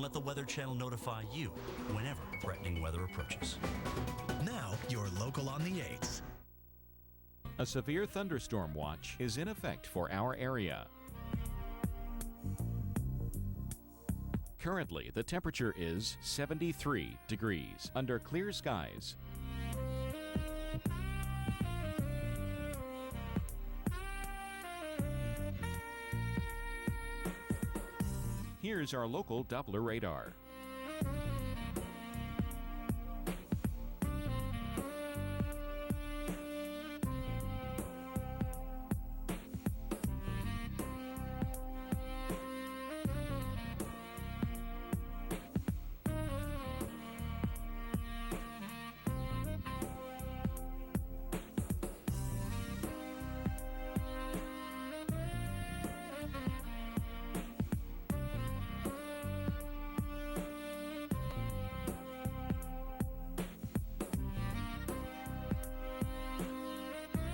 let the Weather Channel notify you whenever threatening weather approaches. Now, you're local on the 8s. A severe thunderstorm watch is in effect for our area. Currently, the temperature is 73 degrees under clear skies. Here's our local Doppler radar.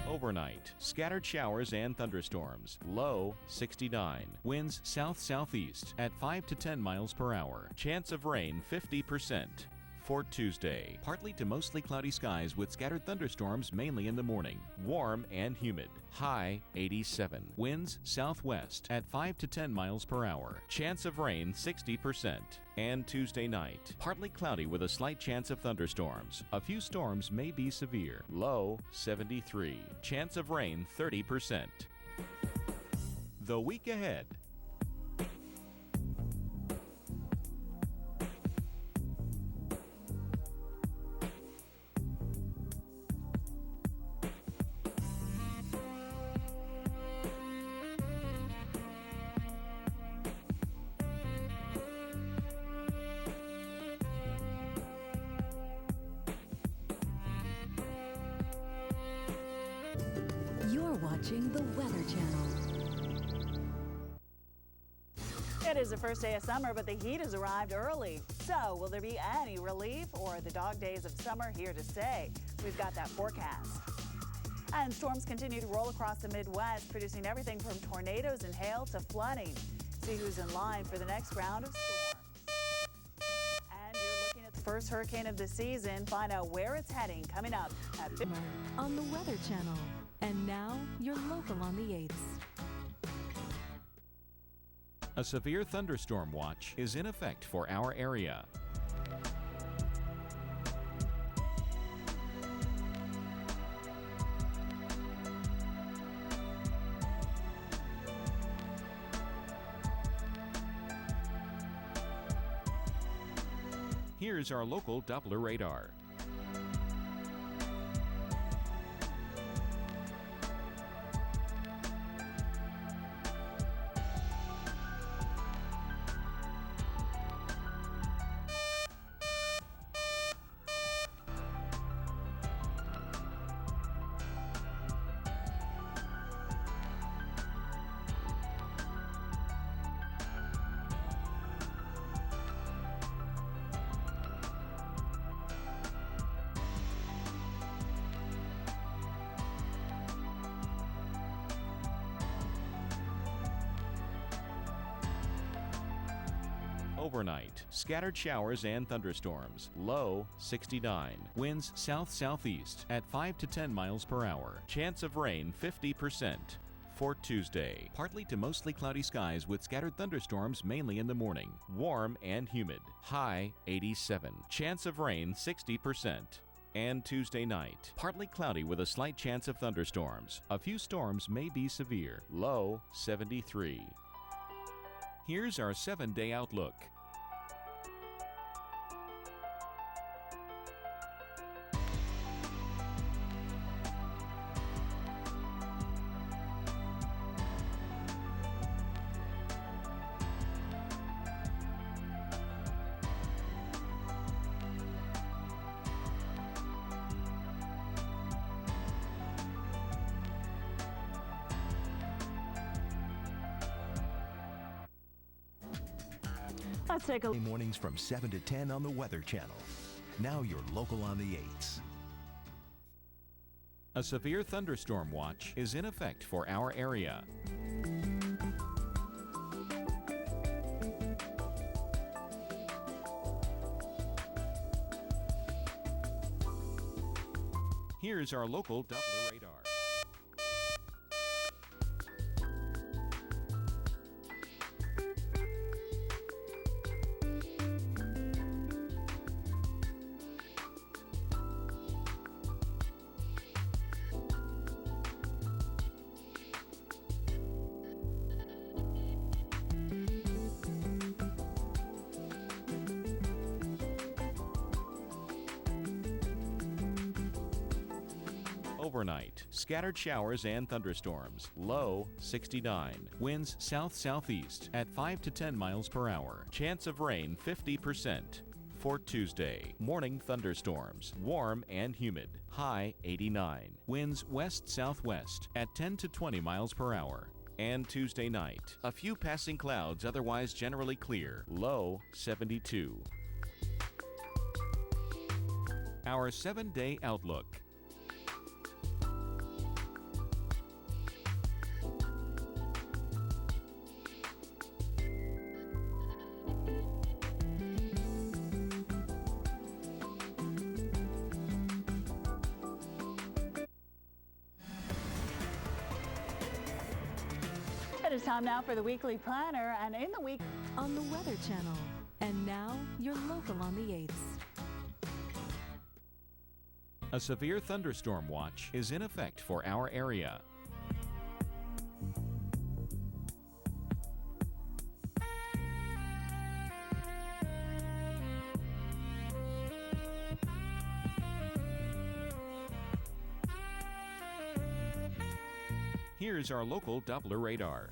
Overnight, scattered showers and thunderstorms. Low 69. Winds south-southeast at 5 to 10 miles per hour. Chance of rain 50%. For Tuesday, partly to mostly cloudy skies with scattered thunderstorms mainly in the morning. Warm and humid. High 87. Winds southwest at 5 to 10 miles per hour. Chance of rain 60%. And Tuesday night, partly cloudy with a slight chance of thunderstorms. A few storms may be severe. Low 73. Chance of rain 30%. The week ahead. You're watching the Weather Channel. It is the first day of summer, but the heat has arrived early. So, will there be any relief, or are the dog days of summer here to stay? We've got that forecast. And storms continue to roll across the Midwest, producing everything from tornadoes and hail to flooding. See who's in line for the next round of storms. And you're looking at the first hurricane of the season. Find out where it's heading coming up at On the Weather Channel. And now, you're local on the 8s. A severe thunderstorm watch is in effect for our area. Here's our local Doppler radar. Overnight, scattered showers and thunderstorms. Low 69. Winds south-southeast at 5 to 10 miles per hour. Chance of rain 50%. For Tuesday, partly to mostly cloudy skies with scattered thunderstorms mainly in the morning. Warm and humid. High 87. Chance of rain 60%. And Tuesday night, partly cloudy with a slight chance of thunderstorms. A few storms may be severe. Low 73. Here's our 7-day outlook. Let's take a look. Mornings from 7 to 10 on the Weather Channel. Now you're local on the 8s. A severe thunderstorm watch is in effect for our area. Here's our local Doppler radar. Overnight, scattered showers and thunderstorms. Low 69. Winds south-southeast at 5 to 10 miles per hour. Chance of rain 50%. For Tuesday, morning thunderstorms. Warm and humid. High 89. Winds west-southwest at 10 to 20 miles per hour. And Tuesday night, a few passing clouds, otherwise generally clear. Low 72. Our 7-day outlook. It is time now for the Weekly Planner, and in the week on the Weather Channel. And now, your local on the 8th. A severe thunderstorm watch is in effect for our area. Here's our local Doppler radar.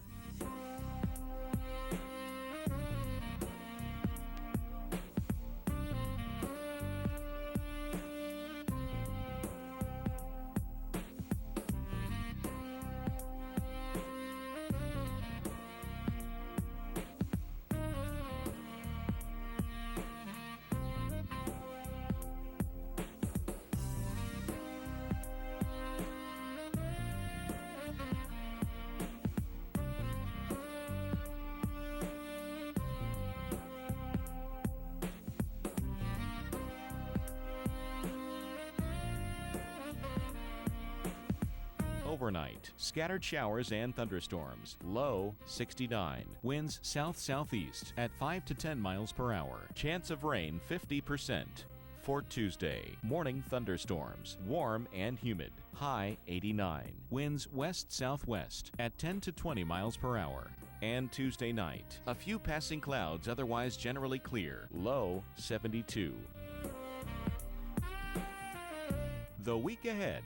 Overnight, scattered showers and thunderstorms. Low 69. Winds south-southeast at 5 to 10 miles per hour. Chance of rain 50%. For Tuesday, morning thunderstorms. Warm and humid. High 89. Winds west-southwest at 10 to 20 miles per hour. And Tuesday night, a few passing clouds, otherwise generally clear. Low 72. The week ahead.